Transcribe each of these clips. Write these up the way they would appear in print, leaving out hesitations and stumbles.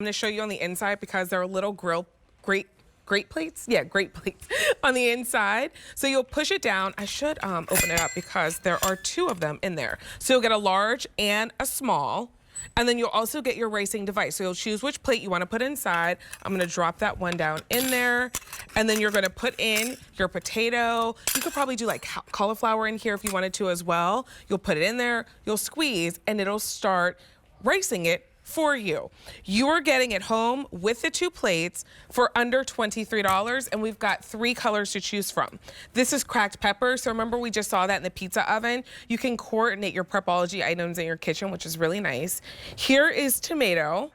I'm going to show you on the inside because they're little grate plates. Yeah, grate plates on the inside. So you'll push it down. I should open it up because there are two of them in there. So you'll get a large and a small. And then you'll also get your racing device. So you'll choose which plate you want to put inside. I'm going to drop that one down in there. And then you're going to put in your potato. You could probably do like cauliflower in here if you wanted to as well. You'll put it in there, you'll squeeze, and it'll start racing it for you. You are getting it home with the two plates for under $23, and we've got 3 colors to choose from. This is cracked pepper, so remember we just saw that in the pizza oven. You can coordinate your Prepology items in your kitchen, which is really nice. Here is tomato.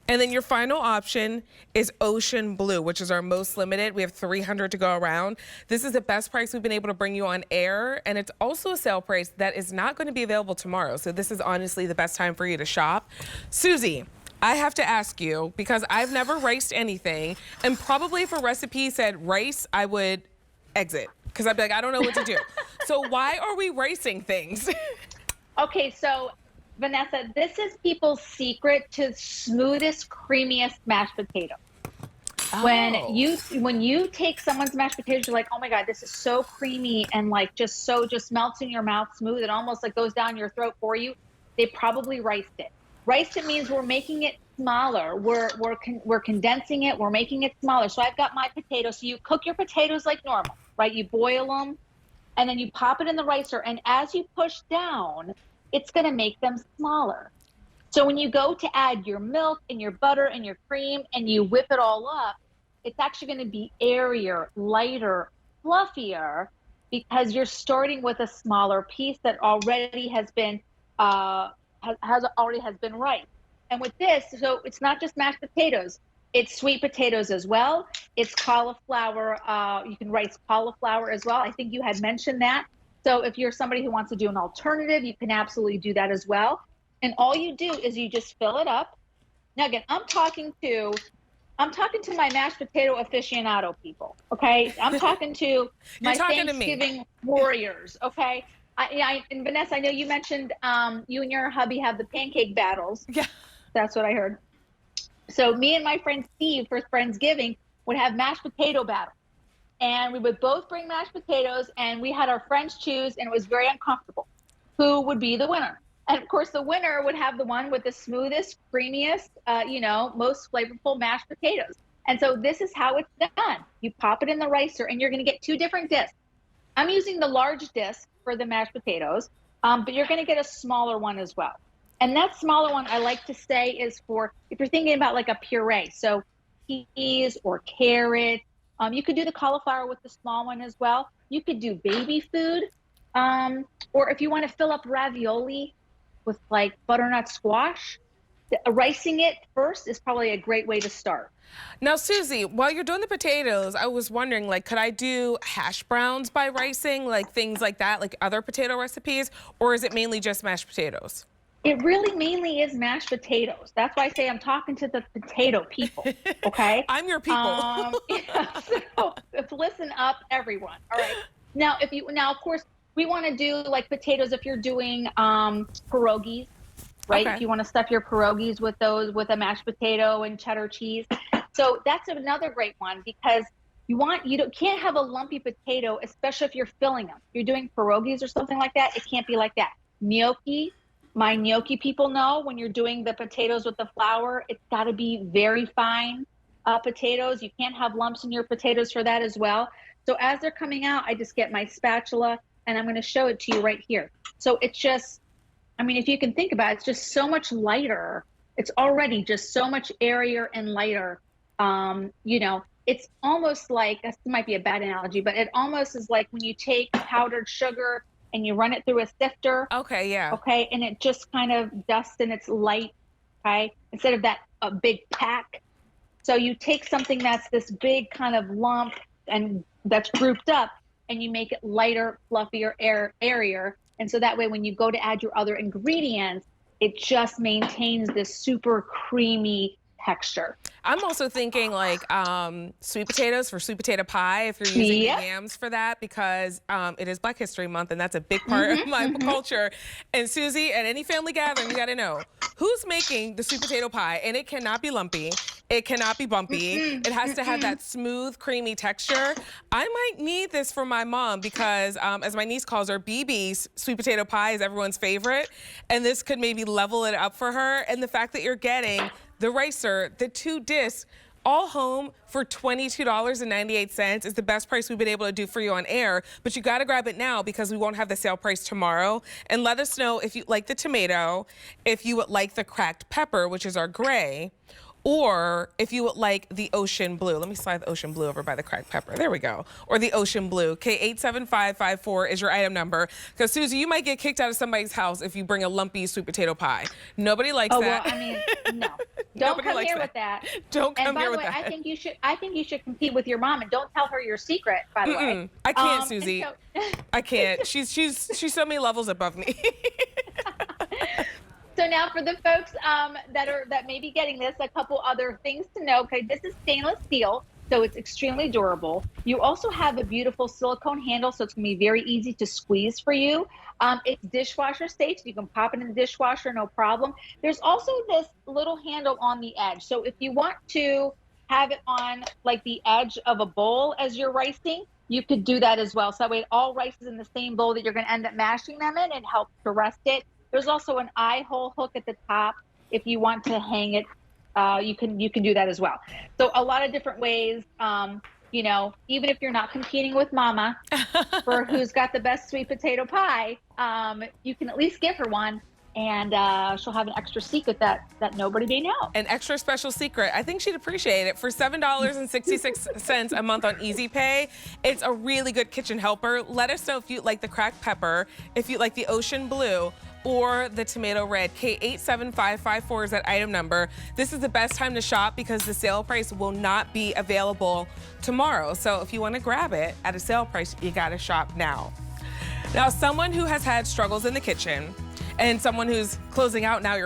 And then your final option is ocean blue, which is our most limited. We have 300 to go around. This is the best price we've been able to bring you on air, and it's also a sale price that is not going to be available tomorrow. So this is honestly the best time for you to shop. Susie, I have to ask you, because I've never riced anything, and probably if a recipe said rice, I would exit, because I'd be like, I don't know what to do. So why are we ricing things? Okay, so Vanessa, this is people's secret to smoothest, creamiest mashed potato. Oh. When you take someone's mashed potatoes, you're like, oh my God, this is so creamy and like just melts in your mouth smooth. It almost like goes down your throat for you. They probably riced it. Riced it means we're making it smaller. We're condensing it. We're making it smaller. So I've got my potatoes. So you cook your potatoes like normal, right? You boil them and then you pop it in the ricer. And as you push down, it's going to make them smaller. So when you go to add your milk and your butter and your cream and you whip it all up, it's actually going to be airier, lighter, fluffier, because you're starting with a smaller piece that already has been riced. And with this, so it's not just mashed potatoes, it's sweet potatoes as well. It's cauliflower. You can rice cauliflower as well. I think you had mentioned that. So if you're somebody who wants to do an alternative, you can absolutely do that as well. And all you do is you just fill it up. Now again, I'm talking to my mashed potato aficionado people, okay? I'm talking to my Thanksgiving warriors, okay? And Vanessa, I know you mentioned you and your hubby have the pancake battles. Yeah. That's what I heard. So me and my friend Steve for Friendsgiving would have mashed potato battles. And we would both bring mashed potatoes, and we had our friends choose, and it was very uncomfortable who would be the winner. And of course, the winner would have the one with the smoothest, creamiest, most flavorful mashed potatoes. And so this is how it's done. You pop it in the ricer, and you're going to get 2 different discs. I'm using the large disc for the mashed potatoes, but you're going to get a smaller one as well. And that smaller one, I like to say, is for if you're thinking about like a puree, so peas or carrots. You could do the cauliflower with the small one as well. You could do baby food. Or if you want to fill up ravioli with like butternut squash, ricing it first is probably a great way to start. Now, Susie, while you're doing the potatoes, I was wondering, like, could I do hash browns by ricing, like things like that, like other potato recipes, or is it mainly just mashed potatoes? It really mainly is mashed potatoes. That's why I say I'm talking to the potato people, okay? I'm your people. So listen up, everyone, all right? Now, of course, we want to do like potatoes if you're doing pierogies, right? Okay. If you want to stuff your pierogies with those, with a mashed potato and cheddar cheese. So that's another great one because can't have a lumpy potato, especially if you're filling them. If you're doing pierogies or something like that, it can't be like that. Gnocchi. My gnocchi people know when you're doing the potatoes with the flour, it's got to be very fine potatoes. You can't have lumps in your potatoes for that as well. So as they're coming out, I just get my spatula and I'm going to show it to you right here. So it's just, I mean, if you can think about it, it's just so much lighter. It's already just so much airier and lighter. It's almost like, this might be a bad analogy, but it almost is like when you take powdered sugar and you run it through a sifter. Okay, yeah. Okay, and it just kind of dusts and it's light, okay? Instead of that big pack. So you take something that's this big kind of lump and that's grouped up and you make it lighter, fluffier, airier. And so that way when you go to add your other ingredients, it just maintains this super creamy texture. I'm also thinking like sweet potatoes for sweet potato pie if you're using the yams for that, because it is Black History Month and that's a big part of my culture. And Susie, at any family gathering, you got to know who's making the sweet potato pie, and it cannot be lumpy. It cannot be bumpy. It has to have that smooth, creamy texture. I might need this for my mom because, as my niece calls her, BB's sweet potato pie is everyone's favorite. And this could maybe level it up for her. And the fact that you're getting the ricer, the 2 discs, all home for $22.98 is the best price we've been able to do for you on air. But you got to grab it now because we won't have the sale price tomorrow. And let us know if you like the tomato, if you would like the cracked pepper, which is our gray, or if you would like the ocean blue. Let me slide the ocean blue over by the cracked pepper. There we go. Or the ocean blue. K87554 is your item number. Because, Susie, you might get kicked out of somebody's house if you bring a lumpy sweet potato pie. Nobody likes that. Well, I mean, no. Don't come here with that. Don't come here with that. And by the way, I think you should compete with your mom, and don't tell her your secret, by the way. I can't, Susie. I can't. She's so many levels above me. So now for the folks that may be getting this, a couple other things to know. Okay, this is stainless steel, so it's extremely durable. You also have a beautiful silicone handle, so it's gonna be very easy to squeeze for you. It's dishwasher safe, so you can pop it in the dishwasher, no problem. There's also this little handle on the edge. So if you want to have it on like the edge of a bowl as you're ricing, you could do that as well. So that way it all rices in the same bowl that you're gonna end up mashing them in, and helps to rest it. There's also an eye hole hook at the top. If you want to hang it, you can do that as well. So a lot of different ways. You know, even if you're not competing with Mama for who's got the best sweet potato pie, you can at least give her one, and she'll have an extra secret that nobody may know. An extra special secret. I think she'd appreciate it. For $7.66 a month on Easy Pay, it's a really good kitchen helper. Let us know if you like the cracked pepper, if you like the ocean blue, or the tomato red. K87554 is that item number. This is the best time to shop because the sale price will not be available tomorrow. So if you want to grab it at a sale price, you got to shop now. Now, someone who has had struggles in the kitchen and someone who's closing out now,